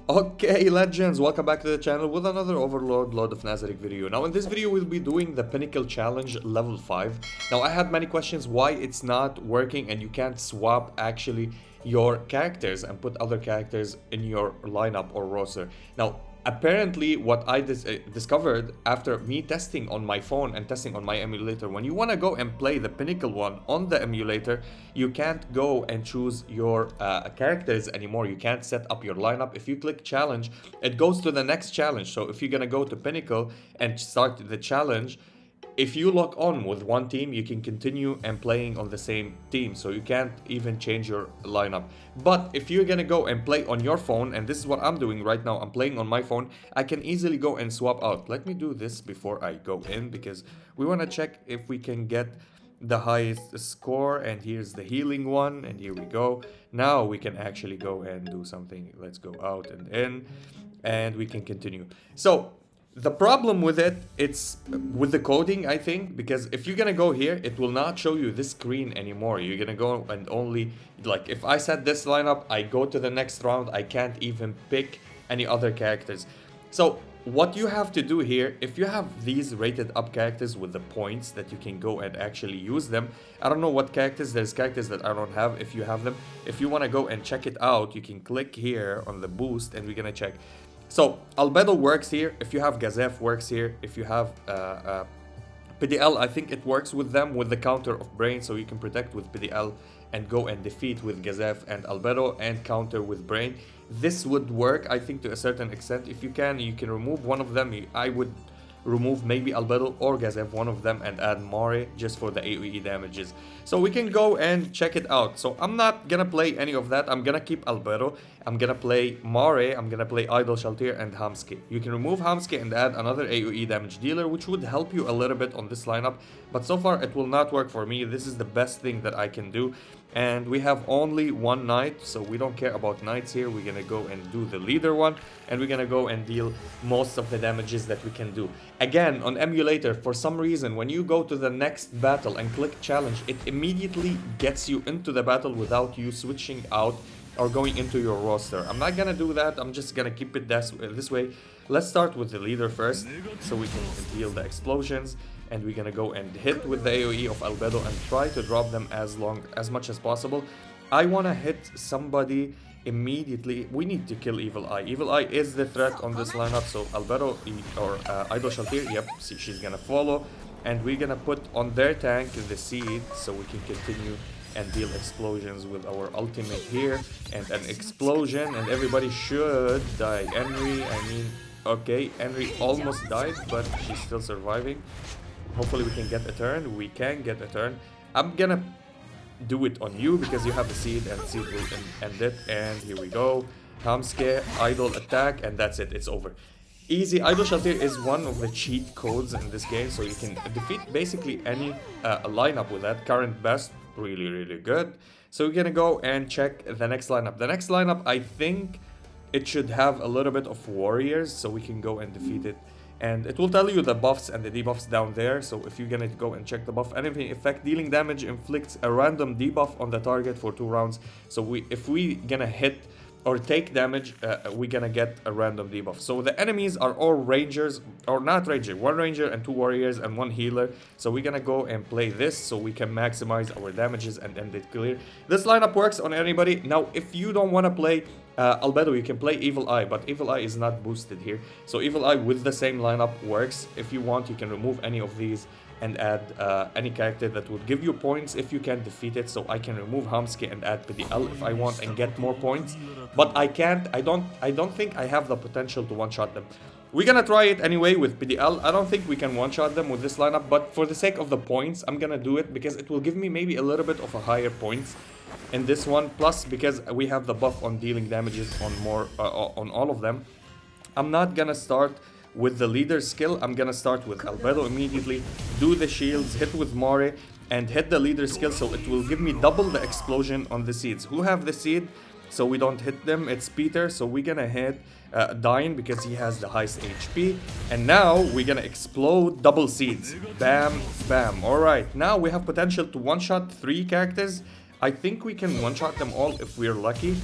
Okay, legends, welcome back to the channel with another Overlord Lord of Nazarick video. Now in this video we'll be doing the Pinnacle challenge level 5. Now I had many questions why it's not working and you can't swap actually your characters and put other characters in your lineup or roster. Now apparently what I discovered after me testing on my phone and testing on my emulator, when you want to go and play the Pinnacle one on the emulator, you can't go and choose your characters anymore. You can't set up your lineup. If you click challenge, it goes to the next challenge. So if you're gonna go to Pinnacle and start the challenge, if you lock on with one team, you can continue and playing on the same team, so you can't even change your lineup. But if you're gonna go and play on your phone, and this is what I'm doing right now, I'm playing on my phone, I can easily go and swap out. Let me do this before I go in, because we want to check if we can get the highest score. And here's the healing one, and here we go. Now we can actually go and do something. Let's go out and in, and we can continue. So the problem with it's with the coding, I think, because if you're gonna go here, it will not show you this screen anymore. You're gonna go and only, like, if I set this lineup, I go to the next round, I can't even pick any other characters. So what you have to do here, if you have these rated up characters with the points that you can go and actually use them, I don't know what characters, there's characters that I don't have. If you have them, if you want to go and check it out, you can click here on the boost and we're gonna check. So Albedo works here, if you have Gazef works here, if you have PDL, I think it works with them with the counter of Brain, so you can protect with PDL and go and defeat with Gazef and Albedo and counter with Brain. This would work, I think, to a certain extent. If you can remove one of them. I would remove maybe Albedo or Gazef, one of them, and add Mare just for the AoE damages. So we can go and check it out. So I'm not gonna play any of that. I'm gonna keep Albedo. I'm gonna play Mare. I'm gonna play Idol Shaltir and Hamske. You can remove Hamske and add another AoE damage dealer, which would help you a little bit on this lineup. But so far it will not work for me. This is the best thing that I can do. And we have only one knight, so we don't care about knights here. We're gonna go and do the leader one, and we're gonna go and deal most of the damages that we can do. Again, on emulator, for some reason, when you go to the next battle and click challenge, it immediately gets you into the battle without you switching out or going into your roster. I'm not gonna do that. I'm just gonna keep it this way. Let's start with the leader first, so we can deal the explosions. And we're gonna go and hit with the AoE of Albedo and try to drop them as much as possible. I wanna hit somebody immediately. We need to kill Evil Eye. Evil Eye is the threat on this lineup, so Albedo or Idol Shaltir, yep, see, she's gonna follow. And we're gonna put on their tank the seed, so we can continue and deal explosions with our ultimate here. And an explosion, and everybody should die. Henry, okay, Henry almost died, but she's still surviving. Hopefully we can get a turn. We can get a turn. I'm gonna do it on you because you have the seed, and seed will end it. And here we go. Hamske, Idol attack, and that's it. It's over. Easy. Idol Shaltir is one of the cheat codes in this game, so you can defeat basically any lineup with that. Current best, really good. So we're gonna go and check the next lineup. The next lineup, I think it should have a little bit of warriors, so we can go and defeat it. And it will tell you the buffs and the debuffs down there. So if you're gonna go and check the buff, enemy effect dealing damage inflicts a random debuff on the target for 2 rounds. So if we gonna hit or take damage, we're gonna get a random debuff. So the enemies are all rangers, or not ranger, 1 ranger and 2 warriors and 1 healer. So we're gonna go and play this so we can maximize our damages and end it clear. This lineup works on anybody. Now if you don't want to play Albedo, you can play Evil Eye, but Evil Eye is not boosted here. So Evil Eye with the same lineup works. If you want, you can remove any of these and add any character that would give you points if you can defeat it. So I can remove Hamske and add PDL if I want and get more points. But I can't, I don't think I have the potential to one-shot them. We're gonna try it anyway with PDL. I don't think we can one-shot them with this lineup, but for the sake of the points, I'm gonna do it because it will give me maybe a little bit of a higher points in this one. Plus, because we have the buff on dealing damages on on all of them. I'm not gonna start with the leader skill. I'm gonna start with Albedo immediately, do the shields, hit with Mare, and hit the leader skill, so it will give me double the explosion on the seeds. Who have the seed? So we don't hit them. It's Peter, so we're gonna hit Dine because he has the highest HP. And now we're gonna explode double seeds. Bam, bam. Alright, now we have potential to one-shot 3 characters. I think we can one-shot them all if we're lucky.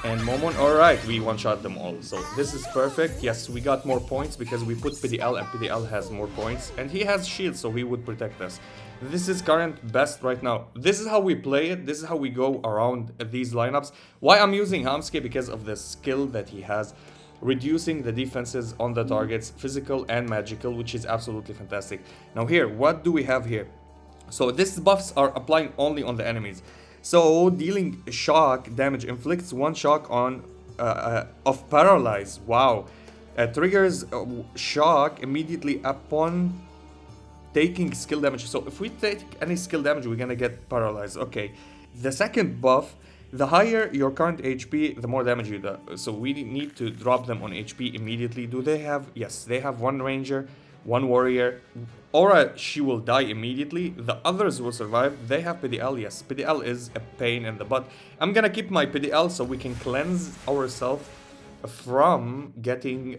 and Momon. Alright, we one-shot them all. So this is perfect. Yes, we got more points because we put PDL and PDL has more points. And he has shield, so he would protect us. This is current best right now. This is how we play it. This is how we go around these lineups. Why I'm using Hamsuke? Because of the skill that he has. Reducing the defenses on the targets, physical and magical, which is absolutely fantastic. Now here, what do we have here? So these buffs are applying only on the enemies. So dealing shock damage inflicts one shock on of paralyze. Wow. Triggers shock immediately upon taking skill damage. So if we take any skill damage, we're gonna get paralyzed. Okay. The second buff, the higher your current HP, the more damage you do. So we need to drop them on HP immediately. Do they have? Yes, they have one ranger, one warrior. Aura, she will die immediately. The others will survive. They have PDL. Yes, PDL is a pain in the butt. I'm gonna keep my PDL so we can cleanse ourselves from getting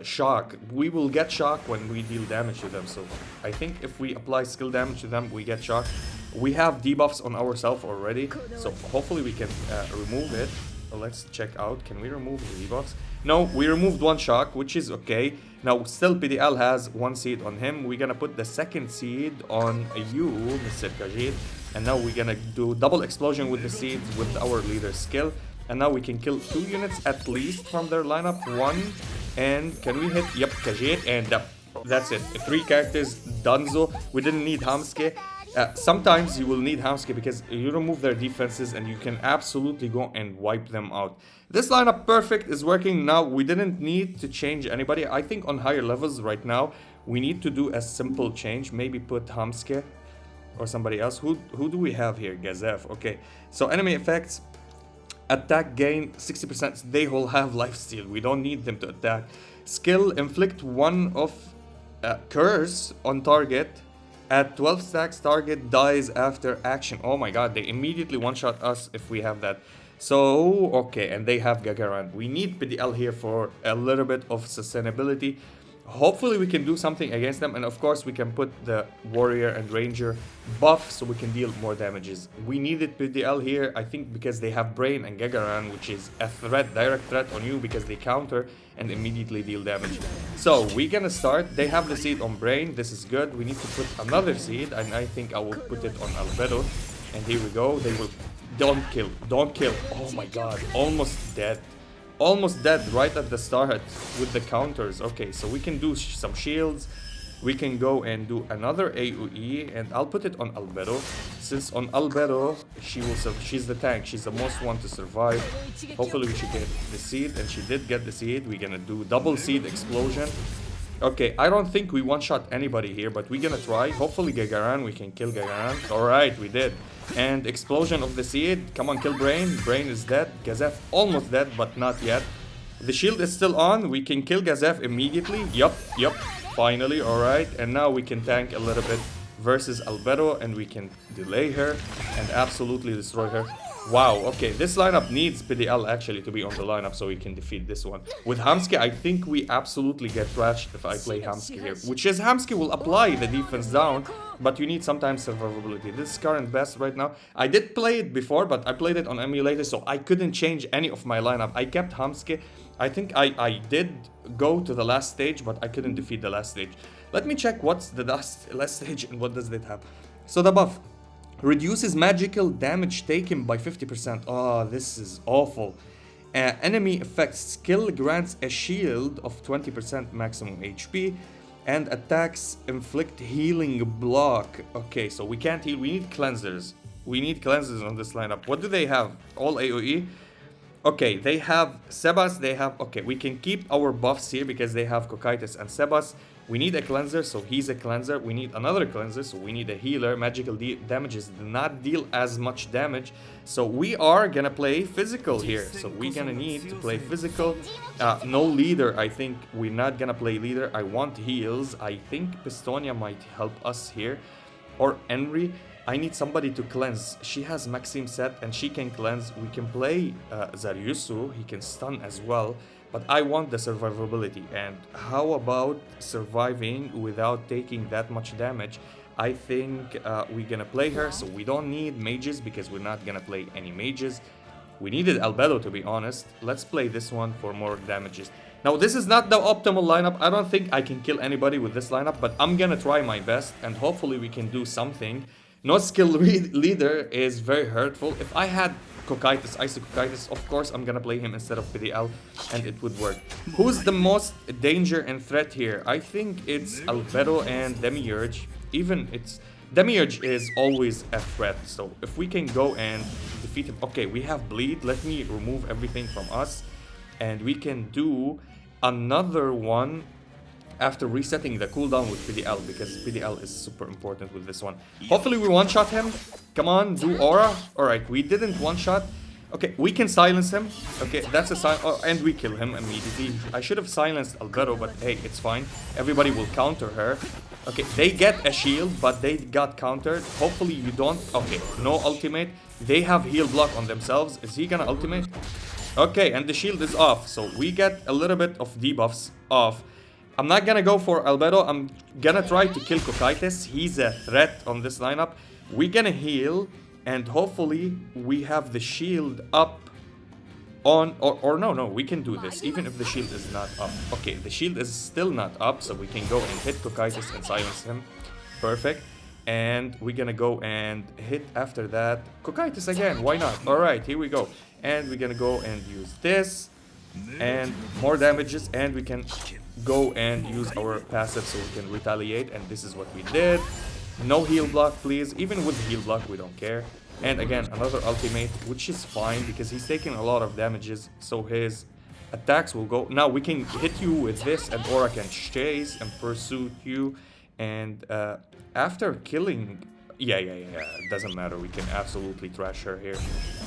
shock. We will get shock when we deal damage to them. So I think if we apply skill damage to them, we get shock. We have debuffs on ourselves already, so hopefully we can remove it. Let's check out. Can we remove the debuffs? No, we removed one shock, which is okay. Now still PDL has one seed on him. We're gonna put the second seed on you, Mr. Kajit. And now we're gonna do double explosion with the seeds with our leader skill. And now we can kill 2 units at least from their lineup. 1, and can we hit? Yep, Kajit, and that's it. 3 characters, Dunzo. We didn't need Hamsuke. Sometimes you will need Hamsuke because you remove their defenses and you can absolutely go and wipe them out. This lineup perfect is working now. We didn't need to change anybody. I think on higher levels right now, we need to do a simple change. Maybe put Hamsuke or somebody else. Who do we have here? Gazef. Okay, so enemy effects. Attack gain 60%. They all have lifesteal. We don't need them to attack. Skill, inflict 1 of curse on target. At 12 stacks, target dies after action. Oh my god, they immediately one-shot us if we have that. So, okay, and they have Gagaran. We need PDL here for a little bit of sustainability. Hopefully we can do something against them, and of course we can put the warrior and ranger buff so we can deal more damages. We needed PDL here, I think, because they have brain and Gagaran, which is a threat, direct threat on you because they counter and immediately deal damage. So we're gonna start. They have the seed on brain. This is good. We need to put another seed, and I think I will put it on Albedo. And here we go. They will. Don't kill. Don't kill. Oh my god. Almost dead. Almost dead right at the start with the counters. Okay, so we can do some shields. We can go and do another AoE, and I'll put it on Albedo. Since on Albedo, she's the tank. She's the most one to survive. Hopefully we should get the seed, and she did get the seed. We're gonna do double seed explosion. Okay, I don't think we one-shot anybody here, but we're gonna try. Hopefully Gagaran, we can kill Gagaran. Alright, we did. And explosion of the seed. Come on, kill Brain. Brain is dead. Gazef almost dead, but not yet. The shield is still on. We can kill Gazef immediately. Yup. Finally, alright. And now we can tank a little bit versus Albedo, and we can delay her and absolutely destroy her. Wow, okay, this lineup needs PDL actually to be on the lineup so we can defeat this one. With Hamsuke, I think we absolutely get trashed if I play Hamsuke here. Which is, Hamsuke will apply the defense down, but you need sometimes survivability. This is current best right now. I did play it before, but I played it on emulator, so I couldn't change any of my lineup. I kept Hamsuke. I think I did go to the last stage, but I couldn't defeat the last stage. Let me check what's the last stage and what does it have. So the buff. Reduces magical damage taken by 50%. Oh, this is awful. Enemy effects. Skill grants a shield of 20% maximum HP. And attacks inflict healing block. Okay, so we can't heal. We need cleansers. We need cleansers on this lineup. What do they have? All AoE? Okay, they have Sebas. They have... Okay, we can keep our buffs here because they have Cocytus and Sebas. We need a cleanser, so he's a cleanser. We need another cleanser, so we need a healer. Magical damages do not deal as much damage. So we are gonna play physical here. So we're gonna need to play physical. No leader, I think. We're not gonna play leader. I want heals. I think Pistonia might help us here. Or Henry. I need somebody to cleanse. She has Maxim set and she can cleanse. We can play Zaryusu. He can stun as well. But I want the survivability. And how about surviving without taking that much damage? I think we're gonna play her. So we don't need mages because we're not gonna play any mages. We needed Albedo, to be honest. Let's play this one for more damages. Now, this is not the optimal lineup. I don't think I can kill anybody with this lineup, but I'm gonna try my best, and hopefully we can do something. No skill leader is very hurtful. If I had Cocytus, Isekai, of course I'm gonna play him instead of PDL, and it would work. Who's the most danger and threat here? I think it's Albedo and Demiurge. Even it's... Demiurge is always a threat, so if we can go and defeat him... Okay, we have Bleed. Let me remove everything from us, and we can do another one after resetting the cooldown with PDL, because PDL is super important with this one. Hopefully we one-shot him. Come on, do aura. Alright, we didn't one-shot. Okay, we can silence him. Okay, that's a sign. Oh, and we kill him immediately. I should have silenced Albedo, but hey, it's fine. Everybody will counter her. Okay, they get a shield, but they got countered. Hopefully you don't. Okay, no ultimate. They have heal block on themselves. Is he gonna ultimate? Okay, and the shield is off. So we get a little bit of debuffs off. I'm not gonna go for Albedo. I'm gonna try to kill Cocytus. He's a threat on this lineup. We're gonna heal, and hopefully we have the shield up on... Or no, we can do this, even if the shield is not up. Okay, the shield is still not up, so we can go and hit Cocytus and silence him. Perfect. And we're gonna go and hit after that Cocytus again. Why not? Alright, here we go. And we're gonna go and use this. And more damages, and we can go and use our passive so we can retaliate, and this is what we did. No heal block, please. Even with heal block, we don't care. And again, another ultimate, which is fine because he's taking a lot of damages, so his attacks will go. Now we can hit you with this, and Aura can chase and pursue you. And after killing... Yeah, it doesn't matter. We can absolutely trash her here.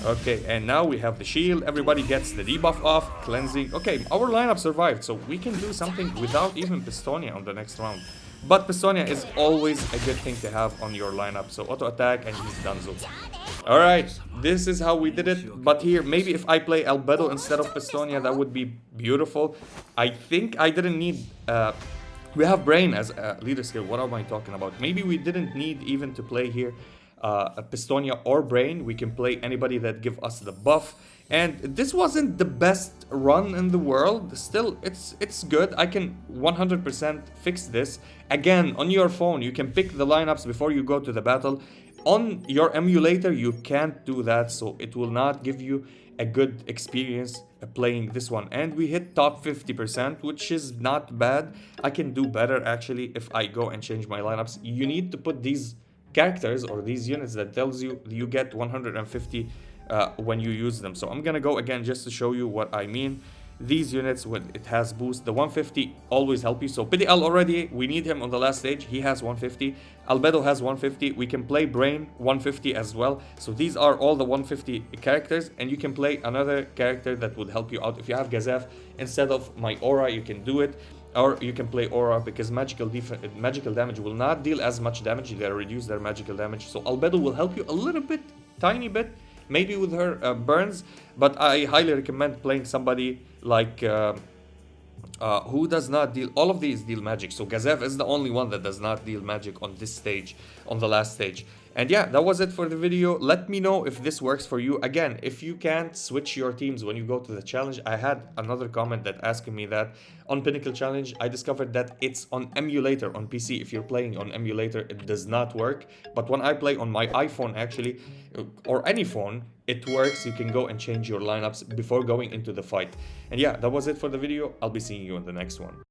Okay, and now we have the shield. Everybody gets the debuff off. Cleansing. Okay, our lineup survived, so we can do something without even Pistonia on the next round. But Pistonia is always a good thing to have on your lineup. So auto attack, and he's done so. Alright, this is how we did it. But here, maybe if I play Albedo instead of Pistonia, that would be beautiful. I think I didn't need... we have Brain as a leader skill. What am I talking about? Maybe we didn't need even to play here a Pistonia or Brain. We can play anybody that give us the buff. And this wasn't the best run in the world. Still, it's good. I can 100% fix this. Again, on your phone, you can pick the lineups before you go to the battle. On your emulator, you can't do that, so it will not give you a good experience playing this one. And we hit top 50%, which is not bad. I can do better actually if I go and change my lineups. You need to put these characters or these units that tells you you get 150 when you use them. So I'm gonna go again just to show you what I mean. These units, when it has boost, the 150 always help you. So PDL already, we need him on the last stage. He has 150. Albedo has 150. We can play Brain 150 as well. So these are all the 150 characters, and you can play another character that would help you out. If you have Gazef, instead of my Aura, you can do it. Or you can play Aura because magical damage will not deal as much damage. They reduce their magical damage. So Albedo will help you a little bit, tiny bit, maybe with her burns. But I highly recommend playing somebody like who does not deal... All of these deal magic. So Gazef is the only one that does not deal magic on this stage, on the last stage. And yeah, that was it for the video. Let me know if this works for you. Again, if you can't switch your teams when you go to the challenge, I had another comment that asking me that on Pinnacle challenge. I discovered that it's on emulator on PC. If you're playing on emulator, it does not work. But when I play on my iPhone actually, or any phone, it works. You can go and change your lineups before going into the fight. And yeah, that was it for the video. I'll be seeing you in the next one.